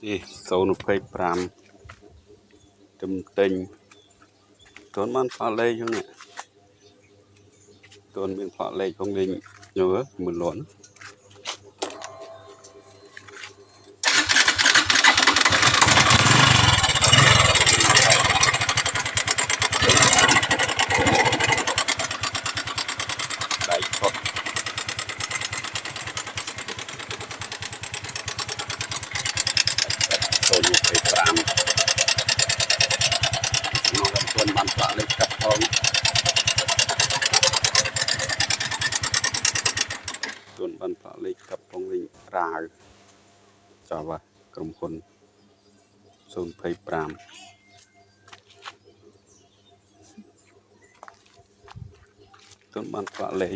នេះ025ទំទិញតួនបានផ្លាកលេខហ្នឹងតួនមានផ្លាកលេខផងលេងញើមើលលន់ដៃឆុត025មកដល់តួនបានផ្លាកលេខកាត់ផងតួនបានផ្លាកលេខកាត់ផងវិញរាវចាវ៉ាក្រុមហ៊ុន025តួនបានផ្លាកលេខ